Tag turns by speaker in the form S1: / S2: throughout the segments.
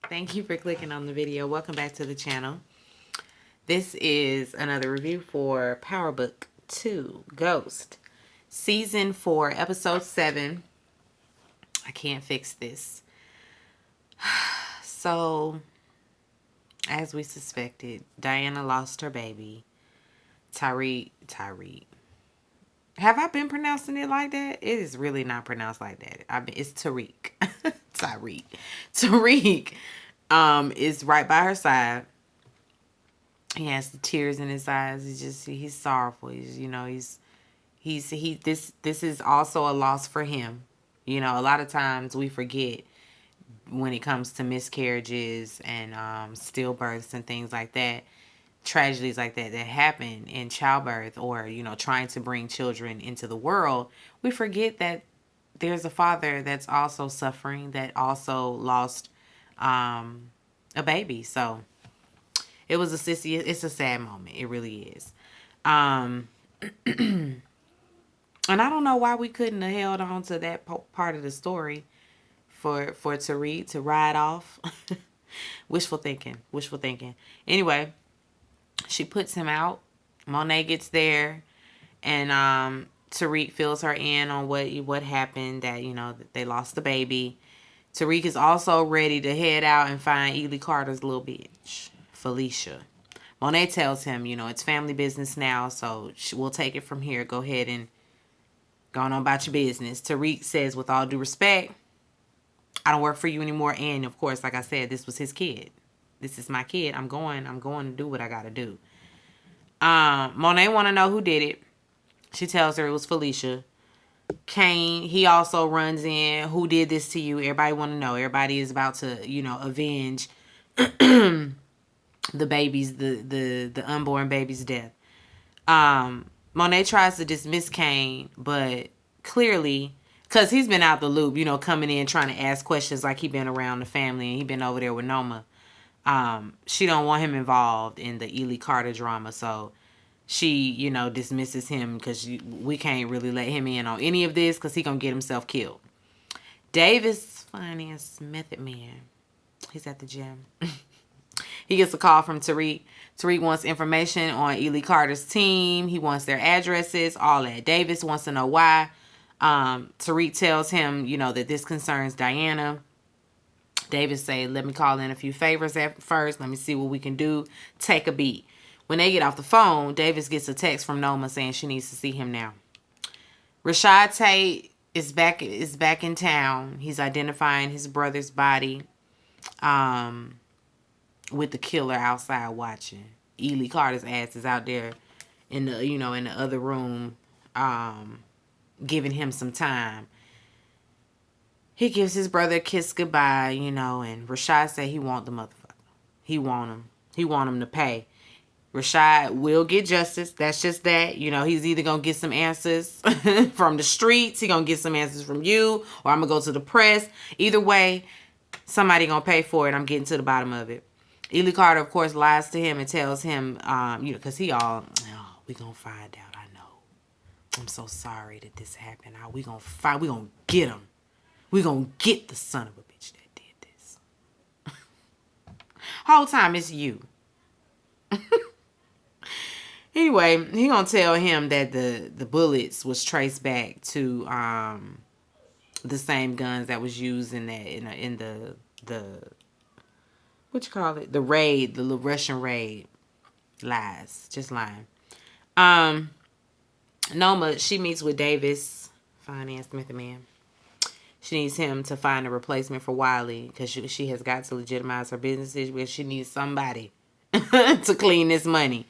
S1: Thank you for clicking on the video. Welcome back to the channel. This is another review for PowerBookII Ghost. Season 4, Episode 7. I can't fix this. So, as we suspected, Diana lost her baby. Tariq. Have I been pronouncing it like that? It is really not pronounced like that. It's Tariq. Tariq is right by her side. He has the tears in his eyes. He's sorrowful. This is also a loss for him. You know, a lot of times we forget when it comes to miscarriages and stillbirths and things like that, tragedies like that happen in childbirth, or trying to bring children into the world. We forget that there's a father that's also suffering, that also lost a baby. So it's a sad moment. It really is. And I don't know why we couldn't have held on to that part of the story for Tariq to ride off. Wishful thinking. Anyway, she puts him out. Monet gets there, and Tariq fills her in on what happened, that that they lost the baby. Tariq is also ready to head out and find Ely Carter's little bitch, Felicia. Monet tells him, it's family business now, so we'll take it from here. Go ahead and go on about your business. Tariq says, with all due respect, I don't work for you anymore. And of course, like I said, this was his kid. This is my kid. I'm going to do what I got to do. Monet want to know who did it. She tells her it was Felicia. Kane, he also runs in. Who did this to you? Everybody want to know. Everybody is about to, avenge the baby's, the unborn baby's death. Monet tries to dismiss Kane, but clearly, because he's been out the loop, coming in trying to ask questions like he been around the family and he been over there with Noma. She don't want him involved in the Ely Carter drama, so she, dismisses him because we can't really let him in on any of this because he gonna get himself killed. Davis, finance method man, he's at the gym. He gets a call from Tariq. Tariq wants information on Ely Carter's team. He wants their addresses, all that. Davis wants to know why. Tariq tells him, that this concerns Diana. Davis say, let me call in a few favors first. Let me see what we can do. Take a beat. When they get off the phone, Davis gets a text from Noma saying she needs to see him now. Rashad Tate is back in town. He's identifying his brother's body with the killer outside watching. Ely Carter's ass is out there in the other room giving him some time. He gives his brother a kiss goodbye, and Rashad say he want the motherfucker. He want him. He want him to pay. Rashad will get justice. That's just that. He's either going to get some answers from the streets. He going to get some answers from you. Or I'm going to go to the press. Either way, somebody going to pay for it. I'm getting to the bottom of it. Ely Carter, of course, lies to him and tells him, because he all, we going to find out. I know. I'm so sorry that this happened. We going to get him. We going to get the son of a bitch that did this. Whole time it's you. Anyway, he gonna tell him that the bullets was traced back to the same guns that was used in the what you call it, the raid, the Russian raid. Lies, just lying. Noma, she meets with Davis, finance method man. She needs him to find a replacement for Wiley because she has got to legitimize her businesses, where she needs somebody to clean this money.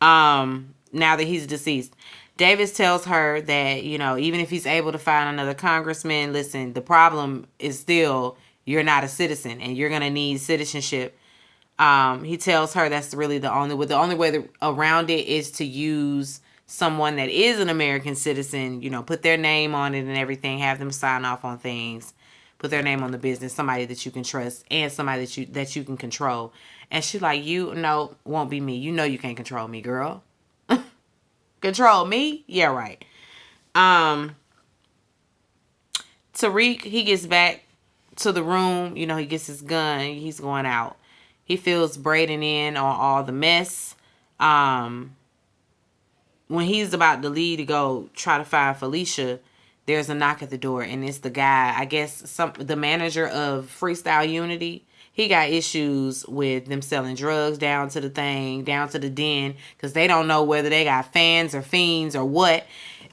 S1: Now that he's deceased. Davis tells her that, even if he's able to find another congressman, listen, the problem is still you're not a citizen and you're going to need citizenship. He tells her that's really the only way around it is to use someone that is an American citizen, put their name on it and everything, have them sign off on things, put their name on the business, somebody that you can trust and somebody that you can control. And she's like, no, won't be me. You can't control me, girl. Control me? Yeah, right. Tariq, he gets back to the room. You know, he gets his gun. He's going out. He fills Braden in on all the mess. When he's about to leave to go try to find Felicia, there's a knock at the door, and it's the guy, I guess, the manager of Freestyle Unity. He got issues with them selling drugs down to the den, because they don't know whether they got fans or fiends or what.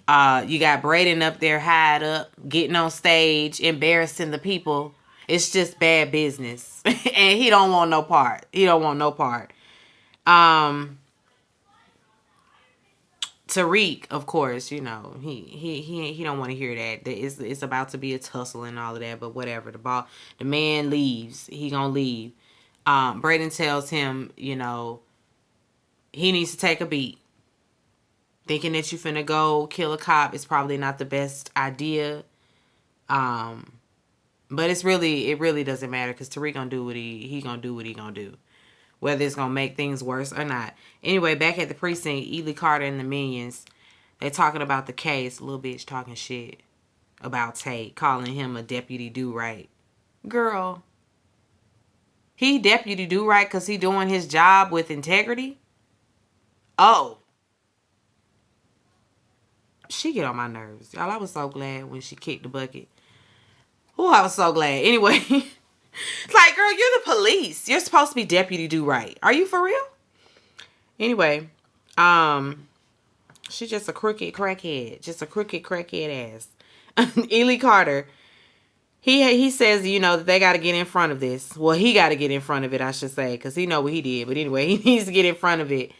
S1: You got Braden up there, high up, getting on stage, embarrassing the people. It's just bad business, and he don't want no part. Tariq, of course, you know, he don't want to hear that. It's about to be a tussle and all of that, but whatever. The man leaves. He gonna leave. Braden tells him, you know, he needs to take a beat. Thinking that you finna go kill a cop is probably not the best idea. But it really doesn't matter, because Tariq gonna do what he gonna do. Whether it's gonna make things worse or not. Anyway, back at the precinct, Ely Carter and the minions, they talking about the case. Little bitch talking shit about Tate, calling him a deputy do-right. Girl, he deputy do-right because he doing his job with integrity? Oh. She get on my nerves. Y'all, I was so glad when she kicked the bucket. Oh, I was so glad. Anyway. It's like, girl, you're the police. You're supposed to be deputy do right. Are you for real? Anyway, she's just a crooked crackhead. Just a crooked crackhead ass. Ely Carter, he says, you know, that they got to get in front of this. Well, he got to get in front of it, I should say, because he know what he did. But anyway, he needs to get in front of it.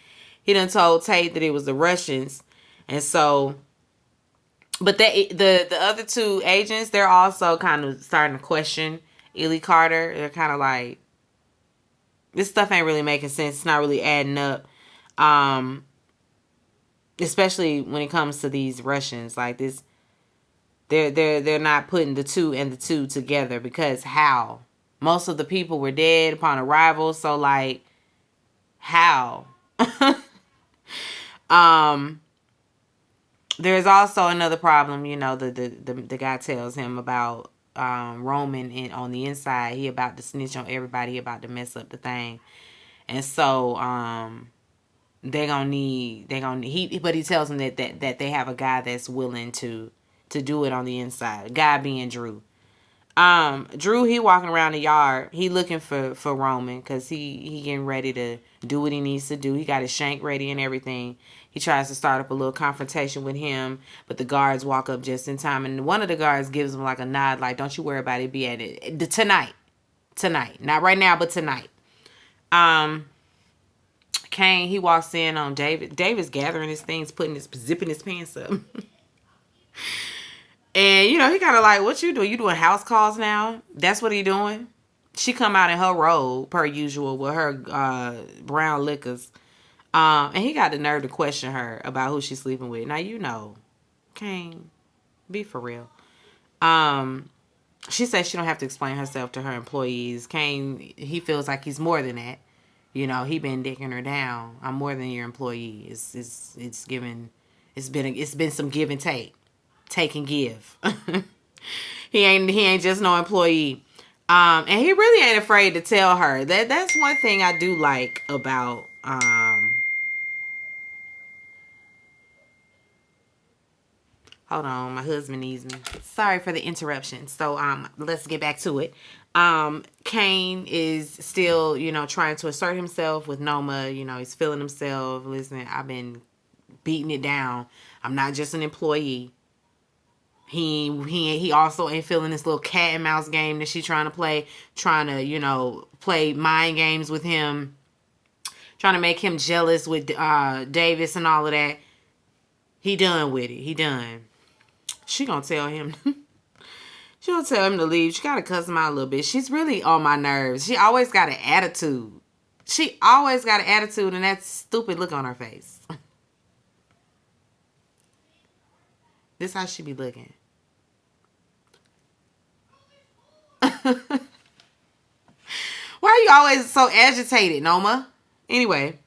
S1: He done told Tate that it was the Russians. And so, but the other two agents, they're also kind of starting to question Ely Carter. They're kind of like, this stuff ain't really making sense. It's not really adding up. Especially when it comes to these Russians. Like this, they're not putting the two and the two together, because how? Most of the people were dead upon arrival, so like, how? There's also another problem, you know, the guy tells him about Roman on the inside. He about to snitch on everybody. He about to mess up the thing. And so but he tells them that they have a guy that's willing to do it on the inside. Guy being Drew. Drew, he walking around the yard. He looking for Roman, because he getting ready to do what he needs to do. He got his shank ready and everything. He tries to start up a little confrontation with him, but the guards walk up just in time, and one of the guards gives him like a nod, like, don't you worry about it, be at it tonight, not right now, but tonight. Kane, he walks in on David. David's gathering his things, zipping his pants up. And, you know, he kind of like, what you doing? You doing house calls now? That's what he doing? She come out in her robe, per usual, with her brown liquors. And he got the nerve to question her about who she's sleeping with. Now, you know, Kane, be for real. She says she don't have to explain herself to her employees. Kane, he feels like he's more than that. You know, he been dicking her down. I'm more than your employee. It's been some give and take. Take and give. He ain't just no employee. And he really ain't afraid to tell her. That's one thing I do like about hold on, my husband needs me. Sorry for the interruption. So let's get back to it. Kane is still, you know, trying to assert himself with Noma. You know, he's feeling himself. Listen, I've been beating it down. I'm not just an employee. He also ain't feeling this little cat and mouse game that she's trying to play, you know, play mind games with him, trying to make him jealous with Davis and all of that. He done with it. He done. She gonna tell him. She gonna tell him to leave. She gotta cuss him out a little bit. She's really on my nerves. She always got an attitude. And that stupid look on her face. This how she be looking. Why are you always so agitated, Noma? Anyway.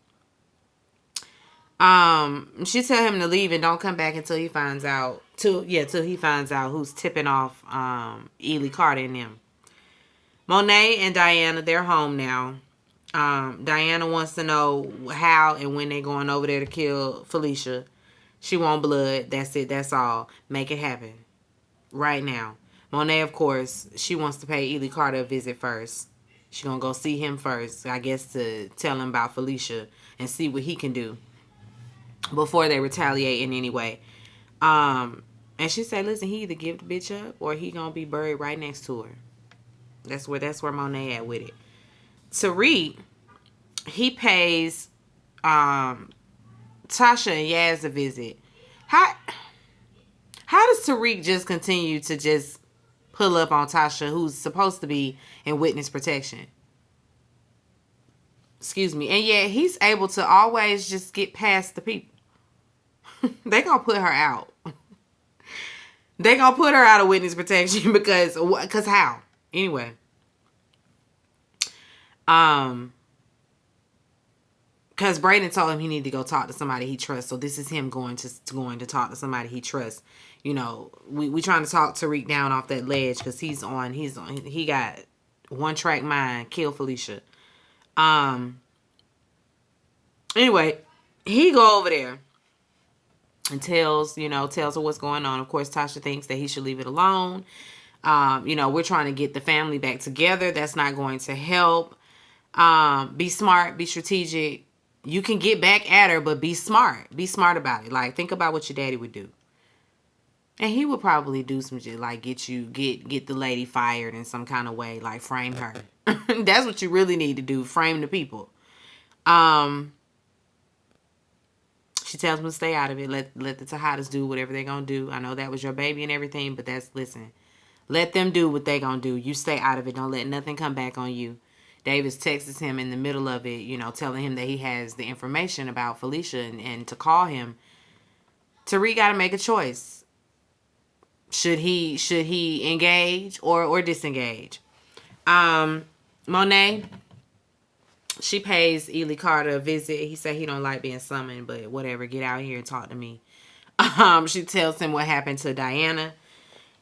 S1: She tell him to leave and don't come back until he finds out. Till he finds out who's tipping off Ely Carter and them. Monet and Diana, they're home now. Diana wants to know how and when they're going over there to kill Felicia. She want blood. That's it. That's all. Make it happen. Right now. Monet, of course, she wants to pay Ely Carter a visit first. She gonna go see him first, I guess, to tell him about Felicia and see what he can do before they retaliate in any way. And she said, listen, he either give the bitch up or he gonna be buried right next to her. That's where Monet at with it. Tariq, he pays Tasha and Yaz a visit. How does Tariq just continue to just pull up on Tasha, who's supposed to be in witness protection? Excuse me. And yet he's able to always just get past the people. They gonna put her out. They gonna put her out of witness protection because how? Anyway. Because Brayden told him he needed to go talk to somebody he trusts. So this is him going to talk to somebody he trusts. You know, we trying to talk Tariq down off that ledge because he got one track mind, kill Felicia. Anyway, he go over there and tells her what's going on. Of course, Tasha thinks that he should leave it alone. We're trying to get the family back together. That's not going to help. Be smart, be strategic. You can get back at her, but be smart. Be smart about it. Like, think about what your daddy would do. And he would probably do some shit like get the lady fired in some kind of way, like frame her. That's what you really need to do. Frame the people. She tells him to stay out of it. Let the Tejadas do whatever they're gonna do. I know that was your baby and everything, but listen. Let them do what they gonna do. You stay out of it. Don't let nothing come back on you. Davis texts him in the middle of it, telling him that he has the information about Felicia and to call him. Tariq got to make a choice. Should he engage or disengage? Monet, she pays Ely Carter a visit. He said he don't like being summoned, but whatever. Get out here and talk to me. She tells him what happened to Diana.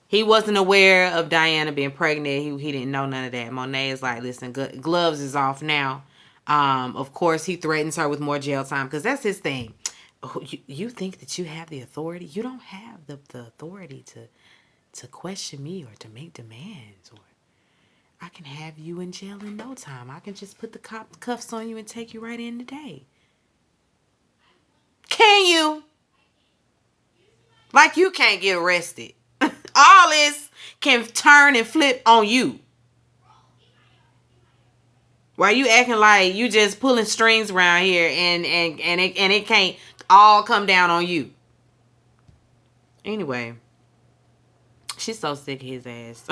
S1: He wasn't aware of Diana being pregnant. He didn't know none of that. Monet is like, listen, gloves is off now. Of course, he threatens her with more jail time because that's his thing. Oh, you think that you have the authority? You don't have the authority to question me or to make demands. Or I can have you in jail in no time. I can just put the cuffs on you and take you right in today. Can you? Like you can't get arrested. All this can turn and flip on you. Why you acting like you just pulling strings around here and it can't all come down on you. Anyway, she's so sick of his ass.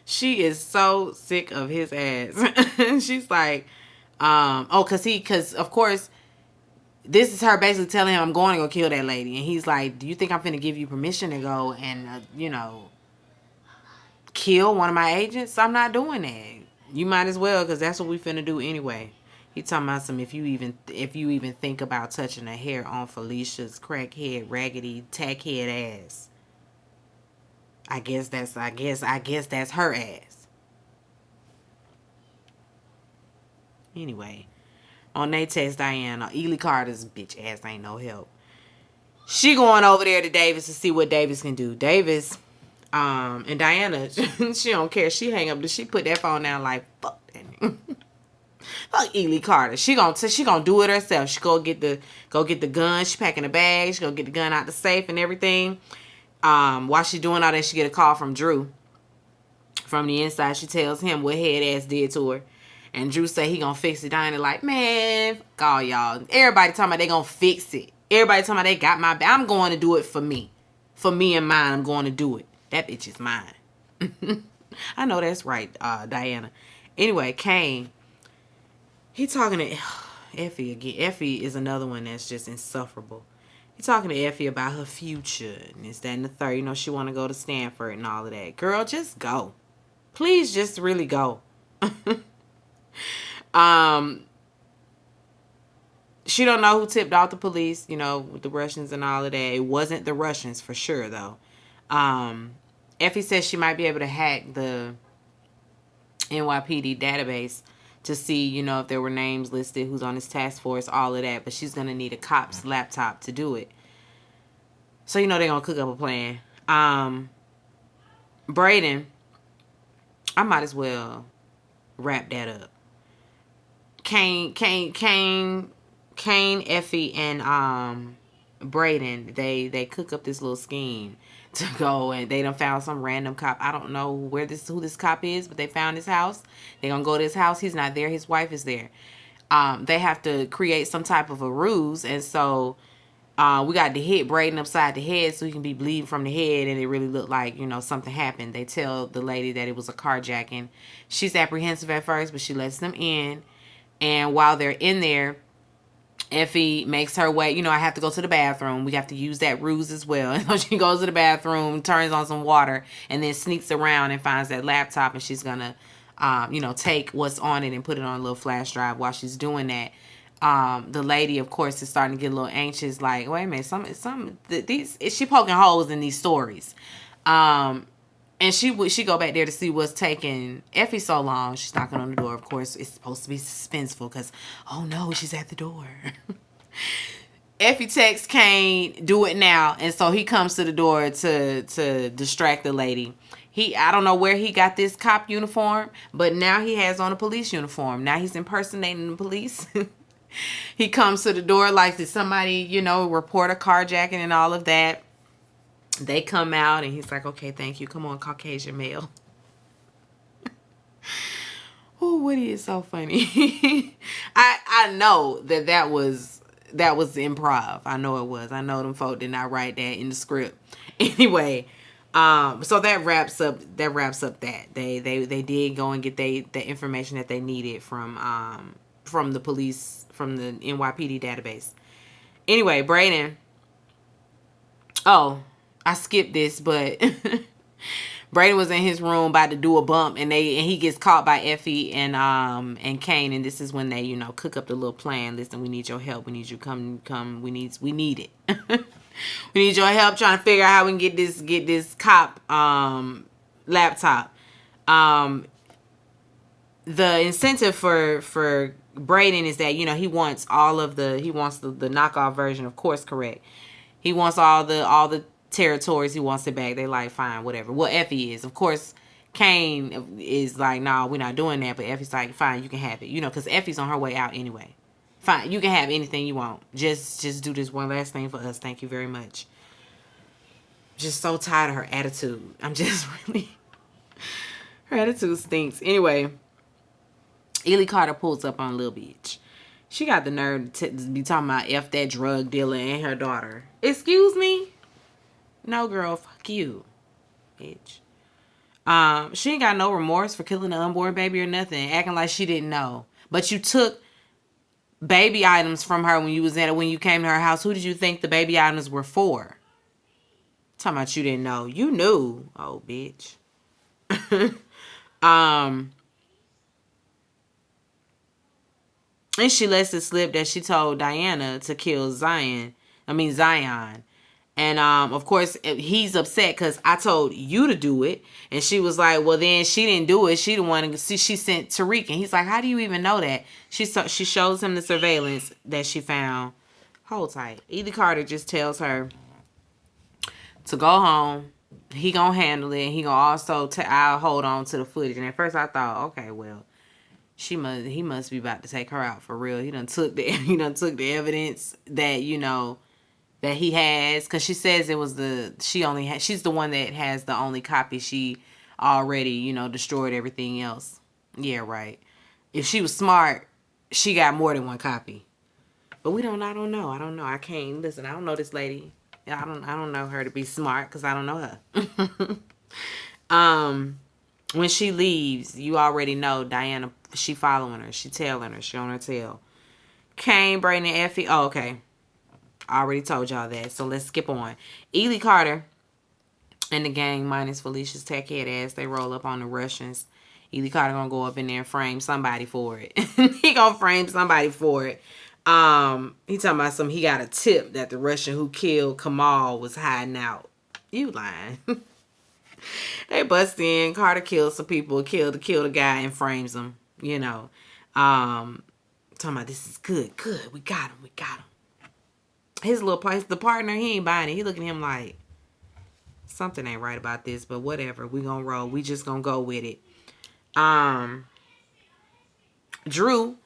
S1: She is so sick of his ass. She's like, because of course, this is her basically telling him, I'm going to go kill that lady. And he's like, do you think I'm finna give you permission to go and, kill one of my agents? I'm not doing that. You might as well, because that's what we finna do anyway. He talking about if you even think about touching a hair on Felicia's crackhead, raggedy, tackhead ass. I guess that's her ass. Anyway. On they text Diana, Ely Carter's bitch ass ain't no help. She going over there to Davis to see what Davis can do. Davis, and Diana, she don't care. She hang up. She put that phone down like, fuck that nigga. Fuck Ely Carter. She gonna do it herself. She go get the gun. She packing the bag. She go get the gun out the safe and everything. While she doing all that, she get a call from Drew. From the inside, she tells him what head ass did to her. And Drew say he gonna fix it. Diana like, man, fuck all y'all. Everybody talking about they gonna fix it. Everybody talking about they got my back. I'm going to do it for me. For me and mine, I'm going to do it. That bitch is mine. I know that's right, Diana. Anyway, Kane, he talking to Effie again. Effie is another one that's just insufferable. He talking to Effie about her future and this, that, and the third. She want to go to Stanford and all of that. Girl, just go. Please just really go. She don't know who tipped off the police, with the Russians and all of that. It wasn't the Russians for sure, though. Effie says she might be able to hack the NYPD database to see, you know, if there were names listed, who's on his task force, all of that. But she's going to need a cop's laptop to do it. So, you know, they're going to cook up a plan. Braden, I might as well wrap that up. Kane, Effie, and Braden, they cook up this little scheme to go, and they done found some random cop. I don't know who this cop is, but they found his house. They gonna go to his house. He's not there. His wife is there. They have to create some type of a ruse, and so we got to hit Braden upside the head so he can be bleeding from the head, and it really looked like, you know, something happened. They tell the lady that it was a carjacking. She's apprehensive at first, but she lets them in. And while they're in there, Effie makes her way. You know, I have to go to the bathroom. We have to use that ruse as well. And so she goes to the bathroom, turns on some water, and then sneaks around and finds that laptop. And she's going to, you know, take what's on it and put it on a little flash drive. While she's doing that, the lady, of course, is starting to get a little anxious. Like, wait a minute, is she poking holes in these stories? And she go back there to see what's taking Effie so long. She's knocking on the door. Of course, it's supposed to be suspenseful because, oh no, she's at the door. Effie texts Kane, do it now. And so he comes to the door to distract the lady. I don't know where he got this cop uniform, but now he has on a police uniform. Now he's impersonating the police. He comes to the door like, did somebody, you know, report a carjacking and all of that. They come out, and he's like, okay, thank you. Come on, Caucasian male. Oh, Woody is so funny. I know that was improv. I know it was. I know them folk did not write that in the script. Anyway, so that wraps up that. They did go and get the information that they needed from the police, from the NYPD database. Anyway, Braden. Oh, I skipped this, but Braden was in his room about to do a bump, and he gets caught by Effie and Kane, and this is when they, you know, cook up the little plan. Listen, we need your help. We need you come. We need it. We need your help trying to figure out how we can get this cop laptop. The incentive for Braden is that, you know, he wants the knockoff version, of course, correct. He wants all the territories. He wants it back. They like, fine, whatever. Well, Effie is. Of course, Kane is like, nah, we're not doing that. But Effie's like, fine, you can have it. You know, because Effie's on her way out anyway. Fine, you can have anything you want. Just do this one last thing for us. Thank you very much. Just so tired of her attitude. I'm just really... Her attitude stinks. Anyway, Ely Carter pulls up on Lil Bitch. She got the nerve to be talking about F that drug dealer and her daughter. Excuse me? No, girl, fuck you, bitch. She ain't got no remorse for killing the unborn baby or nothing, acting like she didn't know. But you took baby items from her when you came to her house. Who did you think the baby items were for? Talking about you didn't know. You knew, oh bitch. And she lets it slip that she told Diana to kill Zion. And, of course, he's upset because I told you to do it. And she was like, well, then she didn't do it. She the one, she sent Tariq. And he's like, how do you even know that? She shows him the surveillance that she found. Hold tight. Ely Carter just tells her to go home. He gonna handle it. And he gonna also, I'll hold on to the footage. And at first I thought, okay, well, he must be about to take her out for real. He done took the evidence that, you know, that he has, because she says it was she's the one that has the only copy. She already, you know, destroyed everything else. Yeah, right. If she was smart, she got more than one copy. But I don't know. I can't listen. I don't know this lady. I don't know her to be smart because I don't know her. When she leaves, you already know Diana. She following her. She tailing her. She on her tail. Kane, Braden, and Effie. Oh, okay. I already told y'all that. So let's skip on. Ely Carter and the gang minus Felicia's tech head ass. They roll up on the Russians. Ely Carter gonna go up in there and frame somebody for it. He gonna frame somebody for it. He talking about he got a tip that the Russian who killed Kamal was hiding out. You lying. They bust in. Carter kills some people, kill the guy and frames him. Talking about this is good. We got him. His little place, the partner, he ain't buying it. He looking at him like something ain't right about this, but whatever. We gonna roll. We just gonna go with it. Drew,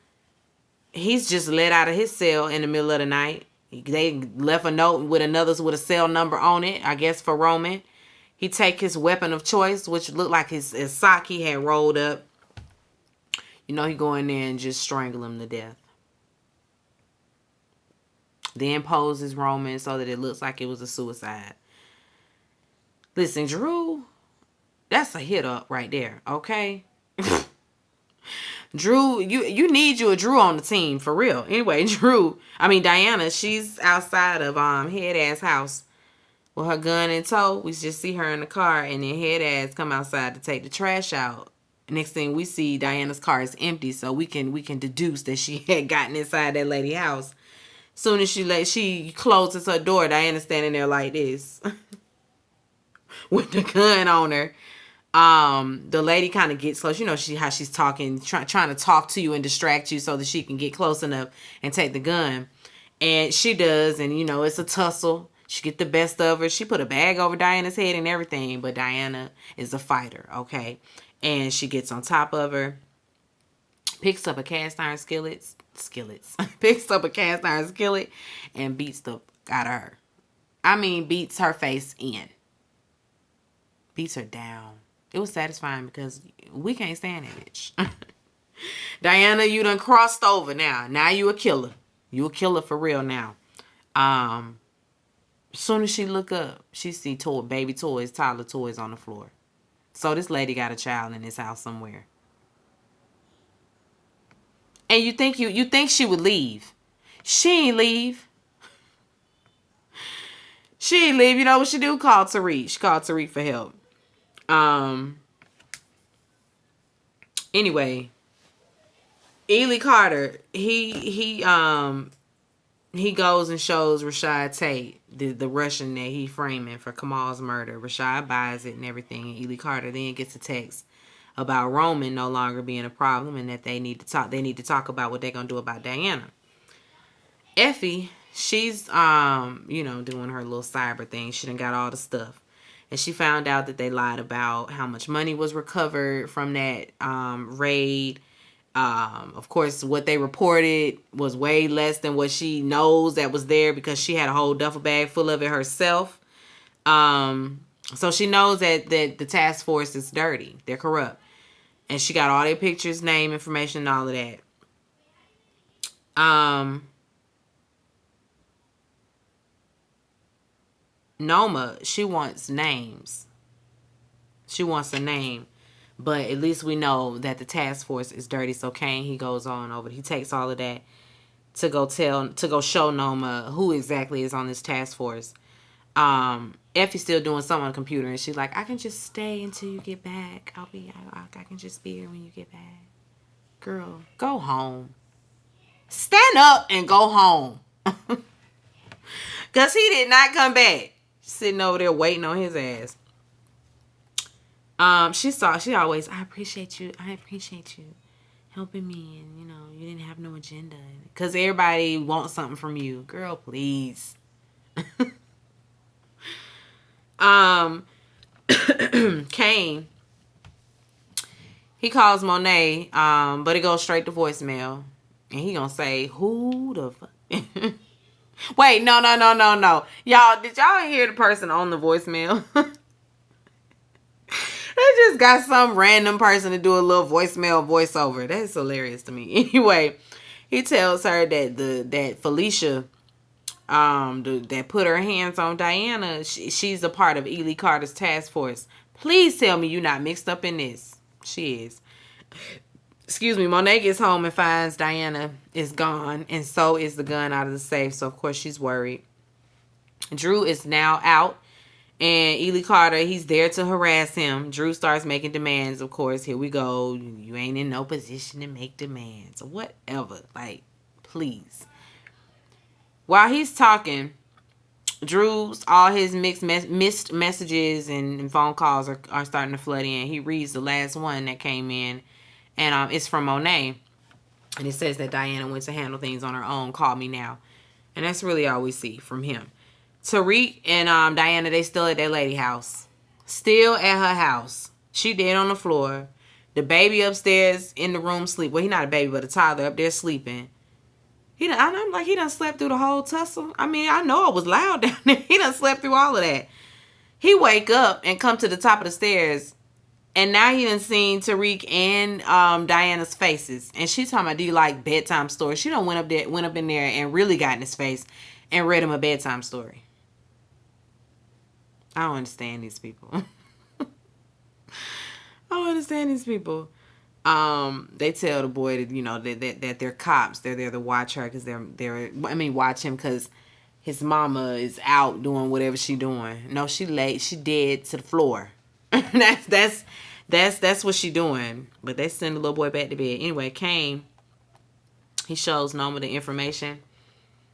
S1: he's just let out of his cell in the middle of the night. They left a note with a cell number on it, I guess for Roman. He take his weapon of choice, which looked like his sock he had rolled up. He go in there and just strangle him to death. Then poses Roman so that it looks like it was a suicide. Listen, Drew, that's a hit up right there, okay? Drew, you need you a Drew on the team, for real. Anyway, Diana, she's outside of Head Ass house with her gun in tow. We just see her in the car, and then Head Ass come outside to take the trash out. Next thing we see, Diana's car is empty, so we can deduce that she had gotten inside that lady house. Soon as she closes her door, Diana's standing there like this with the gun on her. The lady kind of gets close. How she's talking, trying to talk to you and distract you so that she can get close enough and take the gun. And she does, and it's a tussle. She get the best of her. She put a bag over Diana's head and everything, but Diana is a fighter, okay? And she gets on top of her, picks up a cast iron skillets, picks up a cast iron skillet and beats the out of her. Beats her face in. Beats her down. It was satisfying because we can't stand that bitch. Diana, you done crossed over now. Now you a killer. You a killer for real now. As soon as she look up, she see baby toys, toddler toys on the floor. So this lady got a child in this house somewhere. And you think she would leave. She ain't leave. She ain't leave. You know what she do? Call Tariq. She called Tariq for help. Anyway, Ely Carter, he goes and shows Rashad Tate, the Russian that he framing for Kamal's murder. Rashad buys it and everything. And Ely Carter then gets a text about Roman no longer being a problem and that they need to talk about what they're gonna do about Diana. Effie, she's doing her little cyber thing. She done got all the stuff. And she found out that they lied about how much money was recovered from that raid. Of course, what they reported was way less than what she knows that was there because she had a whole duffel bag full of it herself. So she knows that the task force is dirty. They're corrupt. And she got all their pictures, name, information, and all of that. Noma, she wants names. She wants a name. But at least we know that the task force is dirty. So Kane, he goes on over. He takes all of that to go show Noma who exactly is on this task force. Effie's still doing something on the computer, and she's like, I can just stay until you get back. I can just be here when you get back. Girl, go home. Stand up and go home. Because he did not come back. Sitting over there waiting on his ass. She always, I appreciate you helping me, and you didn't have no agenda. Because everybody wants something from you. Girl, please. Kane, he calls Monet, but it goes straight to voicemail. And he gonna say, who the fuck? Wait, no. Y'all, did y'all hear the person on the voicemail? They just got some random person to do a little voiceover. That's hilarious to me. Anyway, he tells her that Felicia, that put her hands on Diana, she's a part of Ely Carter's task force. Please tell me you're not mixed up in this. She is. Excuse me. Monet gets home and finds Diana is gone, and so is the gun out of the safe. So of course she's worried. Drew is now out, and Ely Carter, he's there to harass him. Drew starts making demands. Of course, here we go. You ain't in no position to make demands or whatever. Like, please. While he's talking, Drew's, all his missed messages and phone calls are starting to flood in. He reads the last one that came in, and it's from Monet. And it says that Diana went to handle things on her own. Call me now. And that's really all we see from him. Tariq and Diana, they still at their lady house. Still at her house. She dead on the floor. The baby upstairs in the room sleep. Well, he not a baby, but a toddler up there sleeping. I'm like, he done slept through the whole tussle. I mean, I know it was loud down there. He done slept through all of that. He wake up and come to the top of the stairs. And now he done seen Tariq and Diana's faces. And she talking about, do you like bedtime stories? She done went up in there and really got in his face and read him a bedtime story. I don't understand these people. I don't understand these people. They tell the boy that, that they're cops. They're there to watch her because watch him because his mama is out doing whatever she doing. No, she dead to the floor. that's what she doing. But they send the little boy back to bed. Anyway, Kane, he shows Noma the information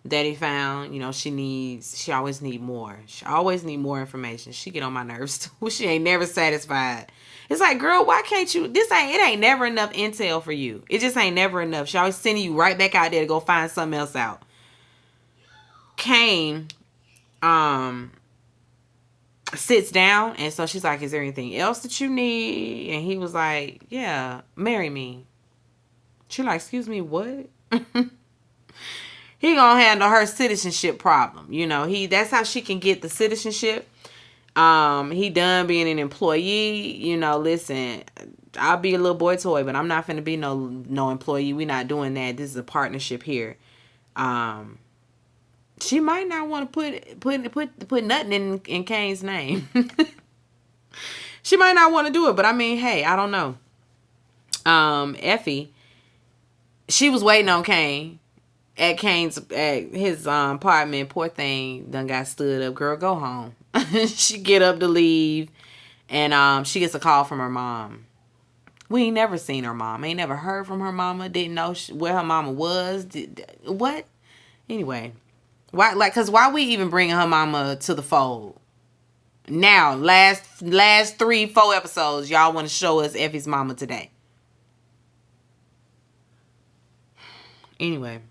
S1: that he found. She always need more. She always need more information. She get on my nerves too. She ain't never satisfied. It's like, girl, why can't you? It ain't never enough intel for you. It just ain't never enough. She always sending you right back out there to go find something else out. Kane, sits down, and so she's like, is there anything else that you need? And he was like, yeah, marry me. She like, excuse me, what? He gonna handle her citizenship problem. That's how she can get the citizenship. He done being an employee. Listen, I'll be a little boy toy, but I'm not finna be no employee. We not doing that. This is a partnership here. She might not want to put nothing in Kane's name. She might not want to do it, but I mean, hey, I don't know. Effie, she was waiting on Kane at his apartment. Poor thing done got stood up. Girl, go home. She get up to leave, and she gets a call from her mom. We ain't never seen her mom. Ain't never heard from her mama. Didn't know where her mama was. What? Anyway, why we even bringing her mama to the fold? Now, last 3-4 episodes, y'all want to show us Effie's mama today. Anyway,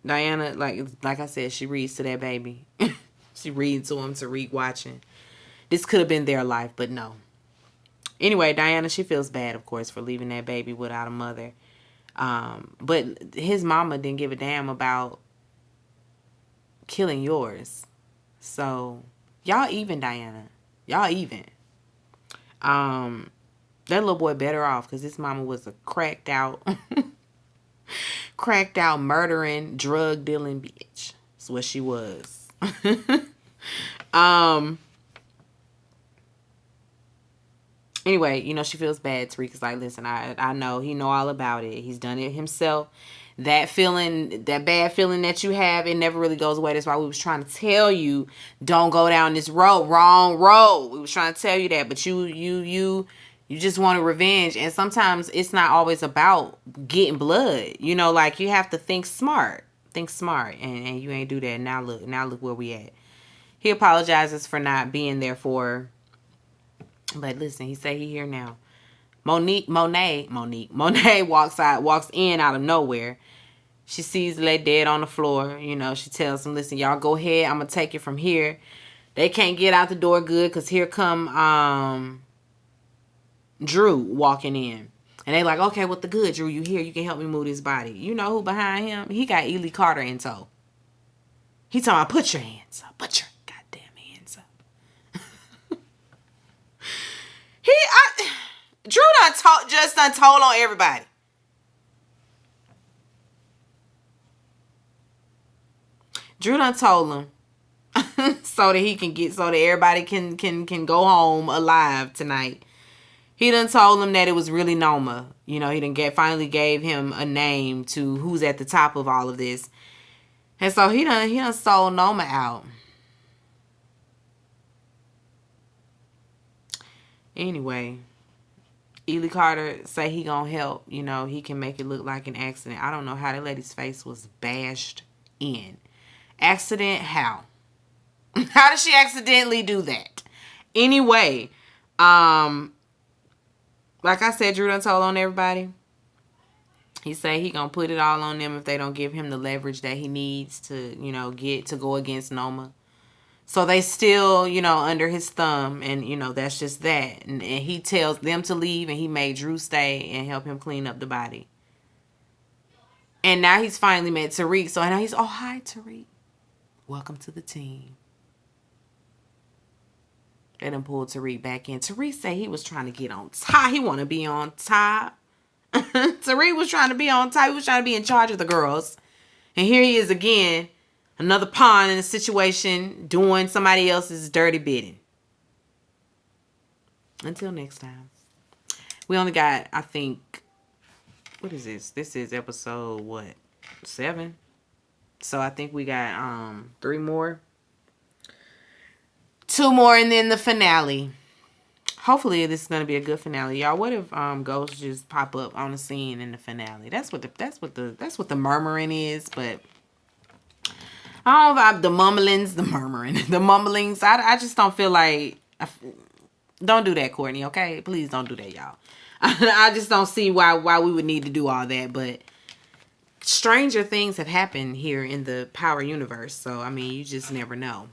S1: Diana, like I said, she reads to that baby. She reads to him, Tariq watching. This could have been their life, but no. Anyway, Diana, she feels bad, of course, for leaving that baby without a mother. But his mama didn't give a damn about killing yours. So, y'all even, Diana. Y'all even. That little boy better off because his mama was a cracked out murdering, drug dealing bitch. That's what she was. Anyway, she feels bad. Tariq is like, listen, I know he know all about it. He's done it himself. That bad feeling that you have, it never really goes away. That's why we was trying to tell you, don't go down this road, wrong road. We was trying to tell you that, but you just want revenge. And sometimes it's not always about getting blood. You have to think smart. And you ain't do that. Now look where we at. He apologizes for not being there for her. But listen, he say he here now. Monet walks in out of nowhere. She sees the lady dead on the floor. She tells him, listen, y'all go ahead. I'm going to take it from here. They can't get out the door good because here come Drew walking in. And they like, okay, what the good, Drew? You here? You can help me move this body. You know who behind him? He got Ely Carter in tow. He talking about, put your hands up. Put your goddamn hands up. Drew done told on everybody. Drew done told him so that everybody can go home alive tonight. He done told him that it was really Noma. He done finally gave him a name to who's at the top of all of this. And so he done sold Noma out. Anyway, Ely Carter say he gonna help. He can make it look like an accident. I don't know how that lady's face was bashed in. Accident? How? How did she accidentally do that? Anyway, like I said, Drew done told on everybody. He say he gonna put it all on them if they don't give him the leverage that he needs to, you know, get to go against Noma. So they still, you know, under his thumb, and, you know, that's just that. And he tells them to leave, and he made Drew stay and help him clean up the body. And now he's finally met Tariq. So now he's, oh, hi, Tariq. Welcome to the team. They done pulled Tariq back in. Tariq said he was trying to get on top. He want to be on top. Tariq was trying to be on top. He was trying to be in charge of the girls. And here he is again, another pawn in a situation, doing somebody else's dirty bidding. Until next time. We only got, I think, what is this? This is episode, what, 7? So I think we got 3 more. 2 more and then the finale. Hopefully this is gonna be a good finale, y'all. What if ghosts just pop up on the scene in the finale? That's what the murmuring is, but I don't know about the mumblings, the murmuring, the mumblings. I just don't feel like. Don't do that, Courtney. Okay, please don't do that, y'all. I just don't see why we would need to do all that. But stranger things have happened here in the Power universe, so I mean, you just never know.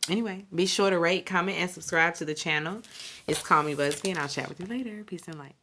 S1: Anyway, be sure to rate, comment, and subscribe to the channel. It's Call Me Busby, and I'll chat with you later. Peace and light.